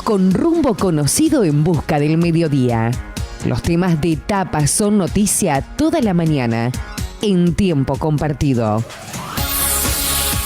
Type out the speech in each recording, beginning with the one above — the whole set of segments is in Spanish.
con rumbo conocido en busca del mediodía. Los temas de tapa son noticia toda la mañana, en tiempo compartido.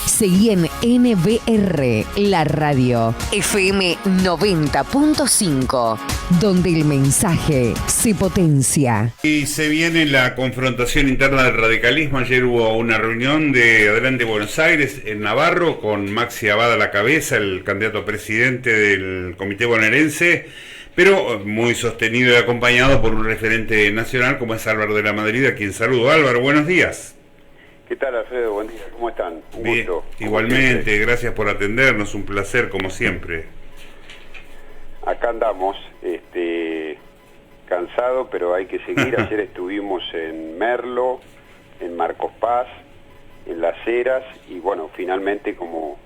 Seguí en NBR, la radio, FM 90.5, donde el mensaje se potencia. Y se viene la confrontación interna del radicalismo. Ayer hubo una reunión de Adelante Buenos Aires, en Navarro, con Maxi Abad a la cabeza, el candidato a presidente del Comité Bonaerense, pero muy sostenido y acompañado por un referente nacional como es Álvaro de la Madrid, a quien saludo. Álvaro, buenos días. ¿Qué tal, Alfredo? Buen día, ¿cómo están? Un Bien, gusto. igualmente, gracias por atendernos, un placer como siempre. Acá andamos, cansado, pero hay que seguir. Ayer estuvimos en Merlo, en Marcos Paz, en Las Heras y bueno, finalmente como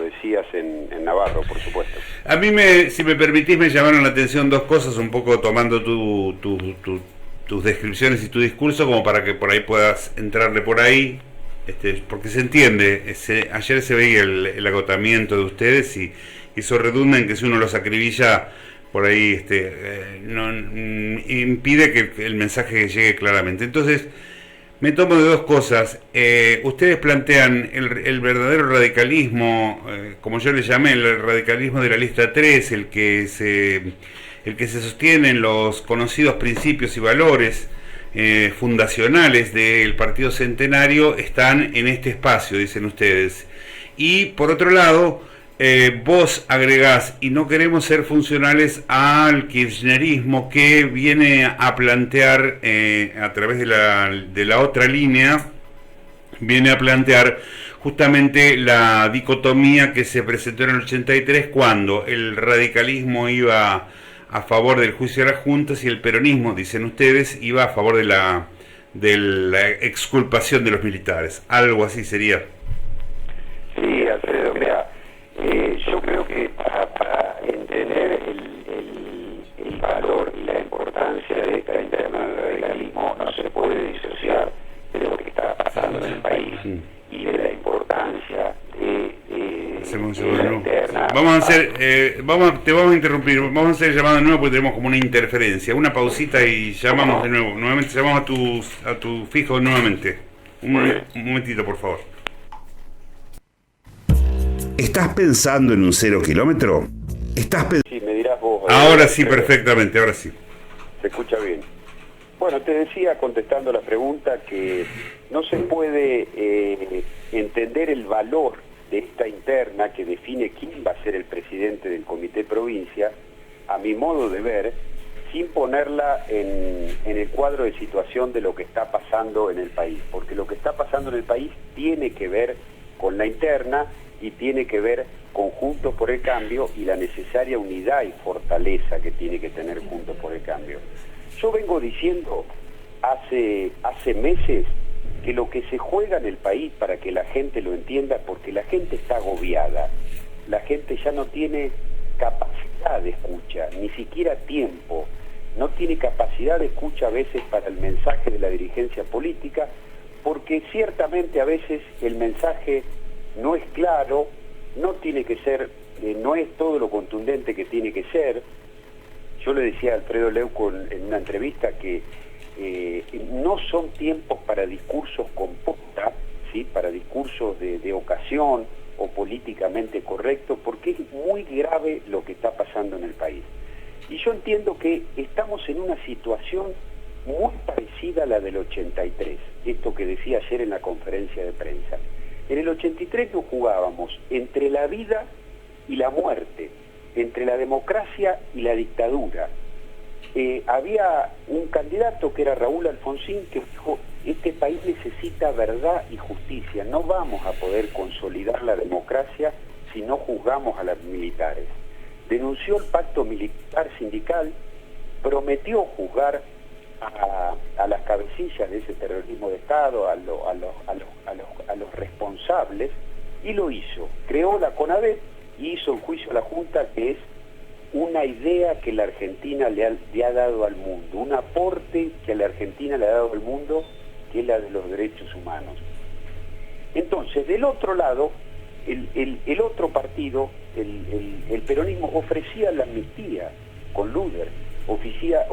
decías, en Navarro, por supuesto. A mí, si me permitís, me llamaron la atención dos cosas, un poco tomando tus descripciones y tu discurso, como para que por ahí puedas entrarle por ahí, porque se entiende, ayer se veía el agotamiento de ustedes y eso redunda en que si uno los acribilla por ahí, no impide que el mensaje llegue claramente. Entonces, me tomo de dos cosas. Ustedes plantean el verdadero radicalismo, como yo le llamé, el radicalismo de la lista 3, el que se sostiene en los conocidos principios y valores fundacionales del Partido Centenario, están en este espacio, dicen ustedes. Y por otro lado, vos agregás, y no queremos ser funcionales al kirchnerismo, que viene a plantear, a través de la otra línea, viene a plantear justamente la dicotomía que se presentó en el 83, cuando el radicalismo iba a favor del juicio de las juntas y el peronismo, dicen ustedes, iba a favor de la exculpación de los militares. Algo así sería. Sí, Alfredo, mira, yo creo que para entender el valor y la importancia de esta interna del radicalismo no se puede disociar de lo que está pasando en el país y de la importancia de la interna. Vamos a hacer, te vamos a interrumpir, vamos a hacer llamada de nuevo porque tenemos como una interferencia. Una pausita y llamamos de nuevo. Nuevamente llamamos a tu fijo nuevamente. Un momentito, por favor. ¿Estás pensando en un 0 kilómetro? Sí, me dirás vos. Ahora sí, perfectamente, ahora sí. Se escucha bien. Bueno, te decía, contestando la pregunta, que no se puede entender el valor de esta interna que define quién va a ser el presidente del Comité Provincia, a mi modo de ver, sin ponerla en el cuadro de situación de lo que está pasando en el país, porque lo que está pasando en el país tiene que ver con la interna y tiene que ver con Juntos por el Cambio y la necesaria unidad y fortaleza que tiene que tener Juntos por el Cambio. Yo vengo diciendo hace meses que lo que se juega en el país, para que la gente lo entienda, porque la gente está agobiada, la gente ya no tiene capacidad de escucha, ni siquiera tiempo, no tiene capacidad de escucha a veces para el mensaje de la dirigencia política, porque ciertamente a veces el mensaje no es claro, no tiene que ser, no es todo lo contundente que tiene que ser. Yo le decía a Alfredo Leuco en una entrevista que no son tiempos para discursos con posta, ¿sí? Para discursos de ocasión o políticamente correctos, porque es muy grave lo que está pasando en el país. Y yo entiendo que estamos en una situación muy parecida a la del 83, esto que decía ayer en la conferencia de prensa. En el 83 nos jugábamos entre la vida y la muerte, entre la democracia y la dictadura. Había un candidato que era Raúl Alfonsín que dijo: este país necesita verdad y justicia, no vamos a poder consolidar la democracia si no juzgamos a los militares. Denunció el pacto militar sindical, prometió juzgar a las cabecillas de ese terrorismo de Estado, a los responsables, y lo hizo. Creó la CONADEP y hizo el juicio a la Junta, que es una idea que la Argentina le ha dado al mundo, un aporte que la Argentina le ha dado al mundo, que es la de los derechos humanos. Entonces, del otro lado, el otro partido el peronismo ofrecía la amnistía con Luder, ofrecía,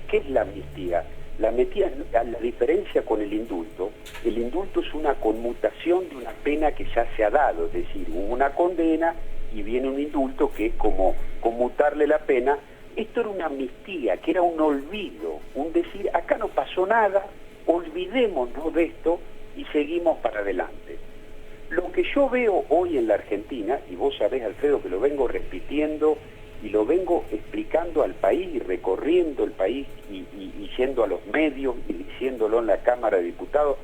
¿qué es la amnistía? La amnistía, a la diferencia con el indulto es una conmutación de una pena que ya se ha dado, es decir, hubo una condena y viene un indulto que es como conmutarle la pena. Esto era una amnistía, que era un olvido, un decir, acá no pasó nada, olvidémonos de esto y seguimos para adelante. Lo que yo veo hoy en la Argentina, y vos sabés, Alfredo, que lo vengo repitiendo y lo vengo explicando al país y recorriendo el país y yendo a los medios y diciéndolo en la Cámara de Diputados,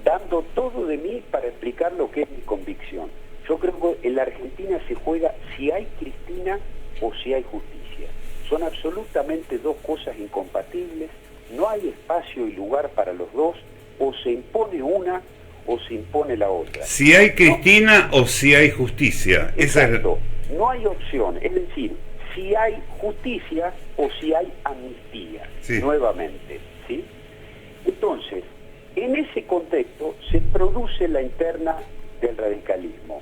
dando todo de mí para explicar lo que es mi convicción. Yo creo que en la Argentina se juega si hay Cristina o si hay justicia. Son absolutamente dos cosas incompatibles, no hay espacio y lugar para los dos, o se impone una o se impone la otra. Si hay Cristina o si hay justicia. Exacto. No hay opción, es decir, si hay justicia o si hay amnistía, sí. Nuevamente, ¿sí? Entonces, en ese contexto se produce la interna del radicalismo.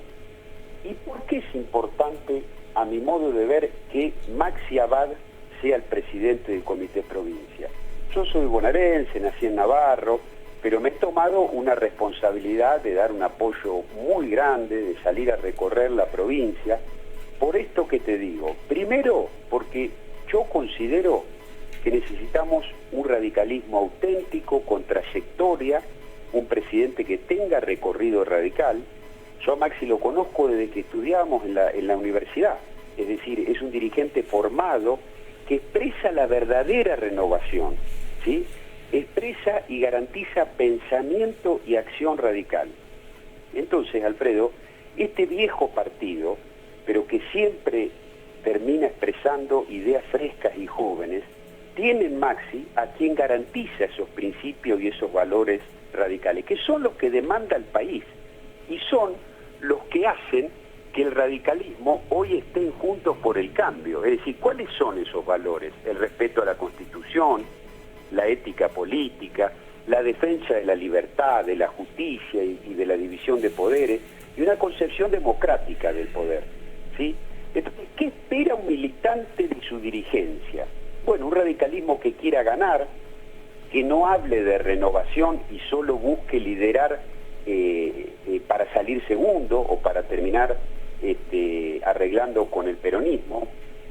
¿Y por qué es importante, a mi modo de ver, que Maxi Abad sea el presidente del Comité Provincia? Yo soy bonaerense, nací en Navarro, pero me he tomado una responsabilidad de dar un apoyo muy grande, de salir a recorrer la provincia. Por esto que te digo, primero porque yo considero que necesitamos un radicalismo auténtico, con trayectoria, un presidente que tenga recorrido radical. Yo a Maxi lo conozco desde que estudiábamos en la universidad, es decir, es un dirigente formado que expresa la verdadera renovación, ¿sí? Expresa y garantiza pensamiento y acción radical. Entonces, Alfredo, este viejo partido, pero que siempre termina expresando ideas frescas y jóvenes, tiene en Maxi a quien garantiza esos principios y esos valores radicales, que son los que demanda el país, y son los que hacen que el radicalismo hoy estén juntos por el cambio. Es decir, ¿cuáles son esos valores? El respeto a la Constitución, la ética política, la defensa de la libertad, de la justicia y de la división de poderes, y una concepción democrática del poder, ¿sí? Entonces, ¿qué espera un militante de su dirigencia? Bueno, un radicalismo que quiera ganar, que no hable de renovación y solo busque liderar para salir segundo o para terminar arreglando con el peronismo.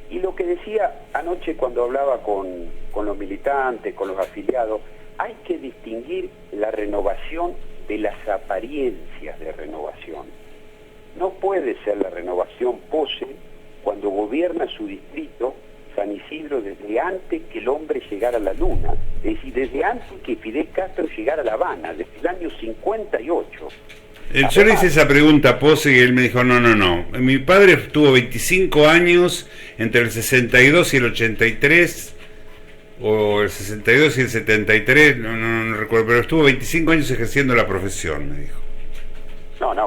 Y lo que decía anoche cuando hablaba con los militantes, con los afiliados, hay que distinguir la renovación de las apariencias de renovación. No puede ser la renovación pose cuando gobierna su distrito, San Isidro, desde antes que el hombre llegara a la luna, es decir, desde antes que Fidel Castro llegara a La Habana, desde el año 58. Yo le hice esa pregunta a Pose y él me dijo, no. Mi padre estuvo 25 años entre el 62 y el 83, o el 62 y el 73, no recuerdo, pero estuvo 25 años ejerciendo la profesión, me dijo.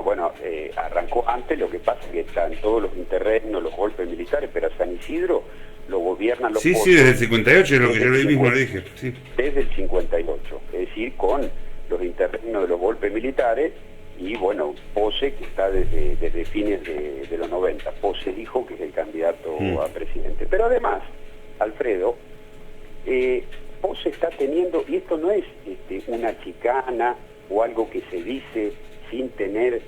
Bueno, arrancó antes, lo que pasa es que están todos los interregnos, los golpes militares, pero a San Isidro lo gobiernan los Sí, desde el 58 es lo que yo mismo le dije. Sí. Desde el 58, es decir, con los interregnos de los golpes militares. Y bueno, Pose, que está desde fines de los 90, Pose dijo que es el candidato a presidente. Pero además, Alfredo, Pose está teniendo, y esto no es una chicana o algo que se dice sin tener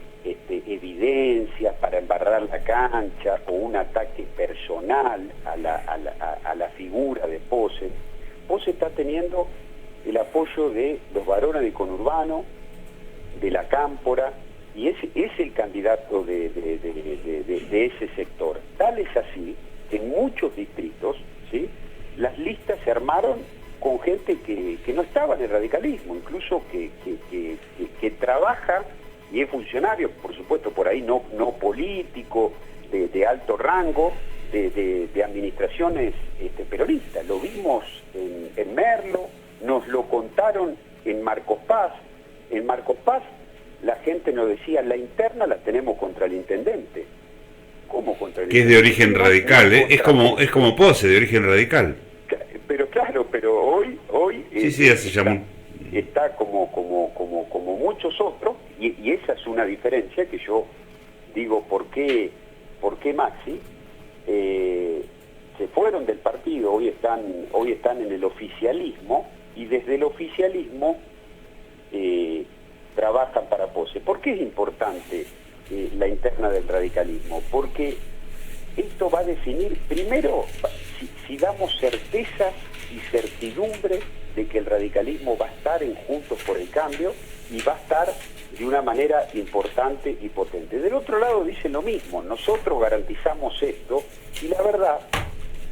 evidencias para embarrar la cancha o un ataque personal a la figura de Pose. Pose está teniendo el apoyo de los varones de conurbano, de la Cámpora, y es el candidato de ese sector. Tal es así que en muchos distritos, ¿sí?, las listas se armaron con gente que no estaba en el radicalismo, incluso que trabaja y es funcionario, por supuesto, por ahí no político, de alto rango, de administraciones peronistas. Lo vimos en Merlo, nos lo contaron en Marcos Paz. En Marcos Paz la gente nos decía, la interna la tenemos contra el intendente. ¿Cómo contra el intendente? Que es de origen radical, ¿eh? Es como Pose, de origen radical. Pero hoy sí, ya se llamó. Está como muchos otros, y esa es una diferencia que yo digo, ¿por qué por qué Maxi, se fueron del partido, hoy están en el oficialismo, y desde el oficialismo trabajan para Pose. ¿Por qué es importante la interna del radicalismo? Porque esto va a definir, primero, si damos certezas y certidumbre de que el radicalismo va a estar en Juntos por el Cambio y va a estar de una manera importante y potente. Del otro lado dicen lo mismo, nosotros garantizamos esto, y la verdad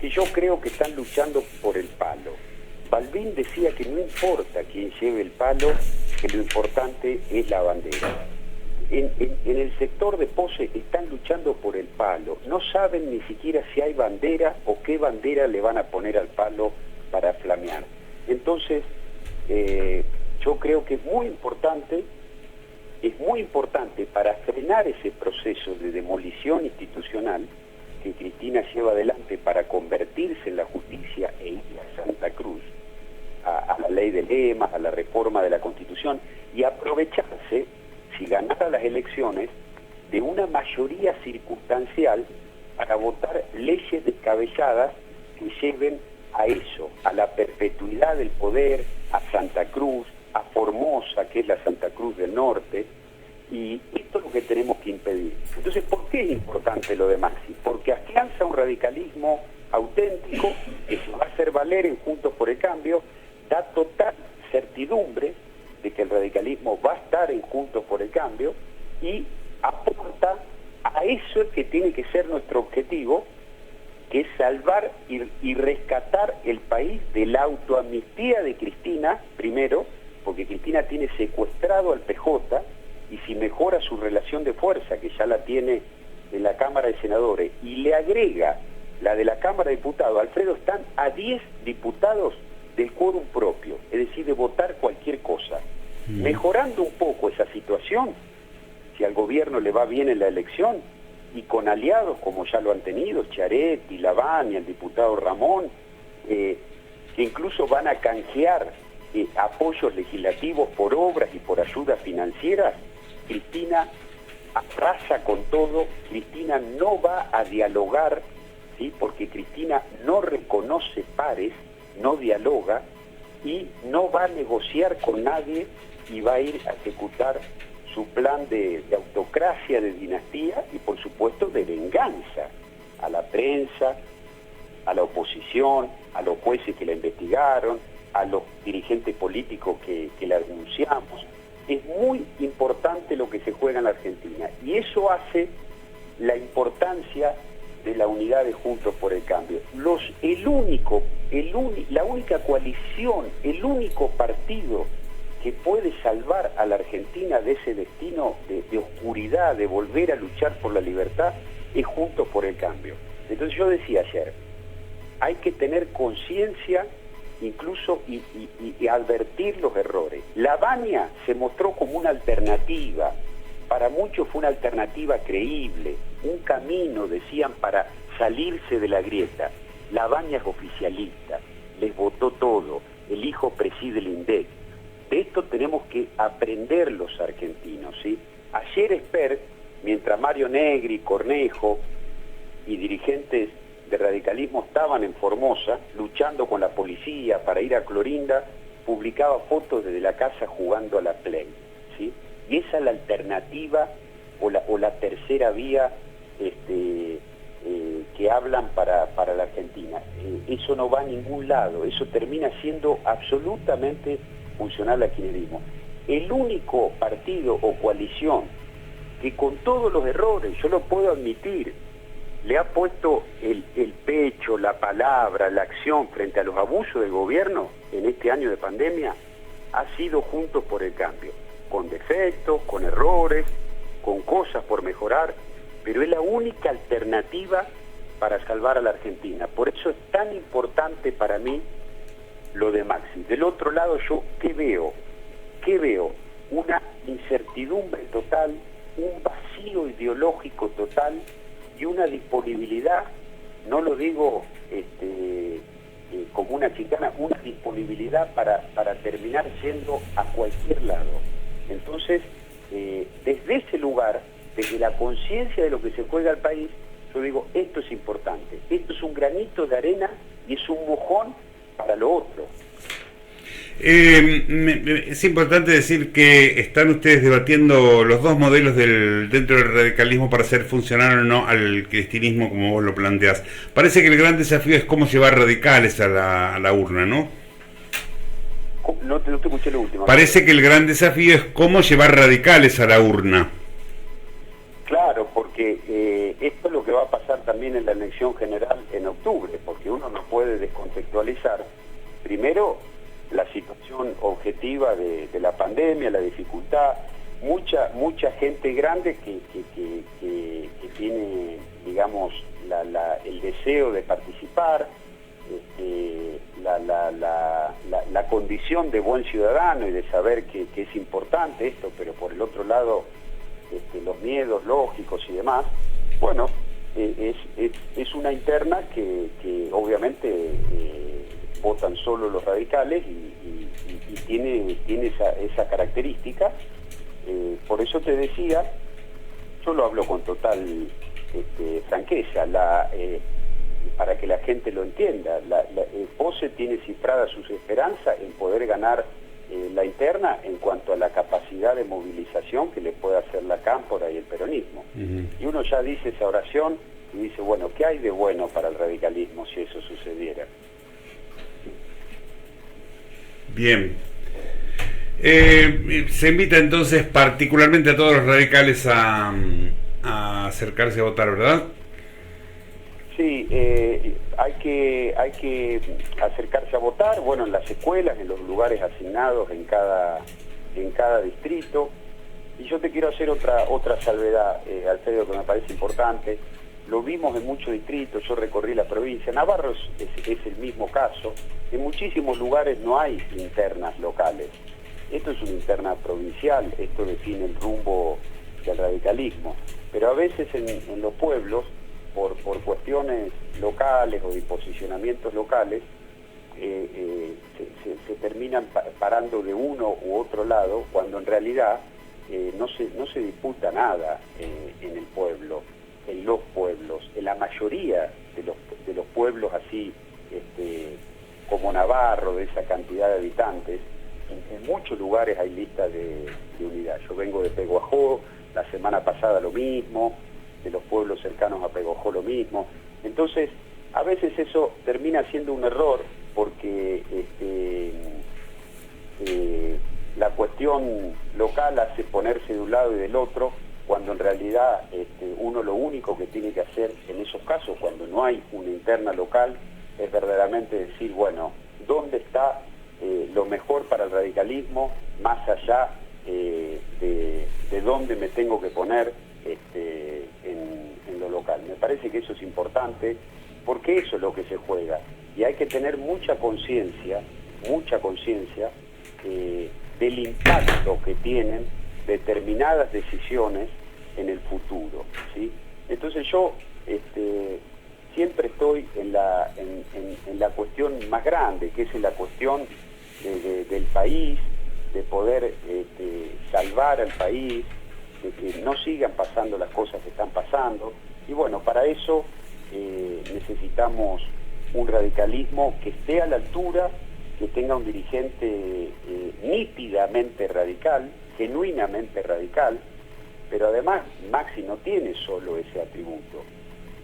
que yo creo que están luchando por el palo. Balbín decía que no importa quién lleve el palo, que lo importante es la bandera. En el sector de Pose están luchando por el palo, no saben ni siquiera si hay bandera o qué bandera le van a poner al palo para flamear. Entonces, yo creo que es muy importante para frenar ese proceso de demolición institucional que Cristina lleva adelante para convertirse en la justicia e ir a Santa Cruz, a la ley de lemas, a la reforma de la Constitución, y aprovecharse, si ganara las elecciones, de una mayoría circunstancial para votar leyes descabelladas que lleven a eso, a la perpetuidad del poder, a Santa Cruz, a Formosa, que es la Santa Cruz del Norte, y esto es lo que tenemos que impedir. Entonces, ¿por qué es importante lo de Maxi? Porque afianza un radicalismo auténtico que se va a hacer valer en Juntos por el Cambio, da total certidumbre de que el radicalismo va a estar en Juntos por el Cambio y aporta a eso que tiene que ser nuestro objetivo, que es salvar y rescatar el país de la autoamnistía de Cristina, primero, porque Cristina tiene secuestrado al PJ, y si mejora su relación de fuerza, que ya la tiene en la Cámara de Senadores, y le agrega la de la Cámara de Diputados, Alfredo, están a 10 diputados del quórum propio, es decir, de votar cualquier cosa. Mejorando un poco esa situación, si al gobierno le va bien en la elección, y con aliados como ya lo han tenido, Chiaretti, Lavagna, el diputado Ramón, que incluso van a canjear apoyos legislativos por obras y por ayudas financieras, Cristina arrasa con todo. Cristina no va a dialogar, ¿sí? Porque Cristina no reconoce pares, no dialoga y no va a negociar con nadie, y va a ir a ejecutar su plan de autocracia, de dinastía y por supuesto de venganza a la prensa, a la oposición, a los jueces que la investigaron, a los dirigentes políticos que la denunciamos. Es muy importante lo que se juega en la Argentina, y eso hace la importancia de la unidad de Juntos por el Cambio. La única coalición, el único partido que puede salvar a la Argentina de ese destino de oscuridad, de volver a luchar por la libertad, es Juntos por el Cambio. Entonces yo decía ayer, hay que tener conciencia incluso y advertir los errores. Lavagna se mostró como una alternativa, para muchos fue una alternativa creíble, un camino, decían, para salirse de la grieta. Lavagna es oficialista, les votó todo, el hijo preside el INDEC. De esto tenemos que aprender los argentinos, ¿sí? Ayer Esper, mientras Mario Negri, Cornejo y dirigentes de radicalismo estaban en Formosa, luchando con la policía para ir a Clorinda, publicaba fotos desde la casa jugando a la Play, ¿sí? Y esa es la alternativa o la tercera vía que hablan para la Argentina. Eso no va a ningún lado, eso termina siendo absolutamente funcional al kirchnerismo. El único partido o coalición que con todos los errores, yo lo puedo admitir, le ha puesto el pecho, la palabra, la acción frente a los abusos del gobierno en este año de pandemia, ha sido Juntos por el Cambio, con defectos, con errores, con cosas por mejorar, pero es la única alternativa para salvar a la Argentina. Por eso es tan importante para mí lo de Maxi. Del otro lado, yo, ¿qué veo? Una incertidumbre total, un vacío ideológico total y una disponibilidad, no lo digo como una chicana, una disponibilidad para terminar yendo a cualquier lado. Entonces, desde ese lugar, desde la conciencia de lo que se juega al país, eso digo, esto es importante, esto es un granito de arena y es un mojón para lo otro. Es importante decir que están ustedes debatiendo los dos modelos dentro del radicalismo para hacer funcionar o no al cristinismo como vos lo planteás. Parece que el gran desafío es cómo llevar radicales a la urna, ¿no? No te escuché lo último. Parece que el gran desafío es cómo llevar radicales a la urna. Claro, porque esto es lo que va a pasar también en la elección general en octubre, porque uno no puede descontextualizar, primero, la situación objetiva de la pandemia, la dificultad, mucha gente grande que tiene, digamos, el deseo de participar, la condición de buen ciudadano y de saber que es importante esto, pero por el otro lado los miedos lógicos y demás. Bueno, es una interna que obviamente votan solo los radicales y tiene esa característica. Por eso te decía, yo lo hablo con total franqueza, para que la gente lo entienda. Pose tiene cifrada sus esperanzas en poder ganar la interna en cuanto a la capacidad de movilización que le puede hacer la Cámpora y el peronismo. Y uno ya dice esa oración y dice, bueno, ¿qué hay de bueno para el radicalismo si eso sucediera? Bien. Se invita entonces particularmente a todos los radicales a acercarse a votar, ¿verdad? Sí, hay que acercarse a votar, bueno, en las escuelas, en los lugares asignados en cada distrito. Y yo te quiero hacer otra salvedad, Alfredo, que me parece importante. Lo vimos en muchos distritos, yo recorrí la provincia. Navarro es el mismo caso. En muchísimos lugares no hay internas locales. Esto es una interna provincial, esto define el rumbo del radicalismo. Pero a veces en los pueblos, por cuestiones locales o de posicionamientos locales, se terminan parando de uno u otro lado, cuando en realidad no se disputa nada en el pueblo, en los pueblos, en la mayoría de los pueblos así como Navarro, de esa cantidad de habitantes. En muchos lugares hay listas de unidad. Yo vengo de Peguajó, la semana pasada lo mismo, de los pueblos cercanos a Peguajó lo mismo. Entonces, a veces eso termina siendo un error, porque la cuestión local hace ponerse de un lado y del otro, cuando en realidad uno lo único que tiene que hacer en esos casos, cuando no hay una interna local, es verdaderamente decir, bueno, ¿dónde está lo mejor para el radicalismo, más allá de dónde me tengo que poner en lo local? Me parece que eso es importante, porque eso es lo que se juega, y hay que tener mucha conciencia del impacto que tienen determinadas decisiones en el futuro, ¿sí? Entonces yo siempre estoy en la cuestión más grande, que es en la cuestión del país, de poder salvar al país, de que no sigan pasando las cosas que están pasando. Y bueno, para eso necesitamos un radicalismo que esté a la altura, que tenga un dirigente nítidamente radical, genuinamente radical, pero además Maxi no tiene solo ese atributo.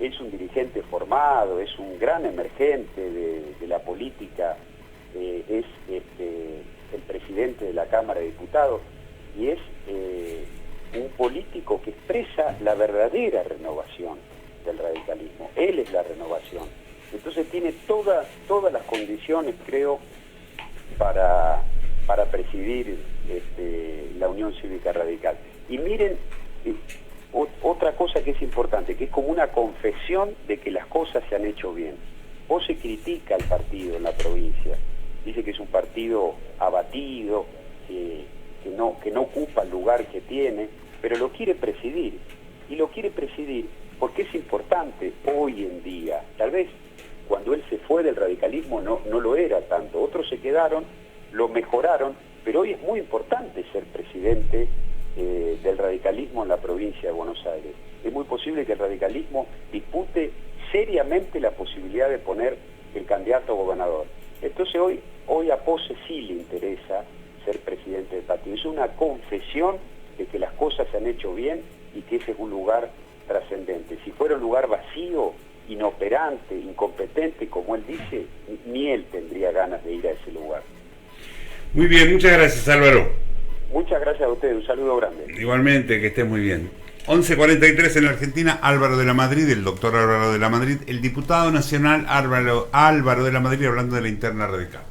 Es un dirigente formado, es un gran emergente de la política, es el presidente de la Cámara de Diputados, y es un político que expresa la verdadera renovación del radicalismo. Él es la renovación. Entonces tiene todas las condiciones, creo, para presidir la Unión Cívica Radical. Y miren, otra cosa que es importante, que es como una confesión de que las cosas se han hecho bien. Vos se critica al partido en la provincia, dice que es un partido abatido, que no ocupa el lugar que tiene, pero lo quiere presidir. Y lo quiere presidir porque es importante hoy en día. Tal vez cuando él se fue del radicalismo no lo era tanto. Otros se quedaron, lo mejoraron, pero hoy es muy importante ser presidente del radicalismo en la provincia de Buenos Aires. es muy posible que el radicalismo dispute seriamente la posibilidad de poner el candidato a gobernador. Entonces hoy a Pose sí le interesa ser presidente del partido. Es una confesión de que las cosas se han hecho bien y que ese es un lugar trascendente. Si fuera un lugar vacío, inoperante, incompetente, como él dice, ni él tendría ganas de ir a ese lugar. Muy bien, muchas gracias, Álvaro. Muchas gracias a ustedes, un saludo grande. Igualmente, que estés muy bien. 11:43 en la Argentina, Álvaro de la Madrid, el doctor Álvaro de la Madrid, el diputado nacional Álvaro de la Madrid, hablando de la interna radical.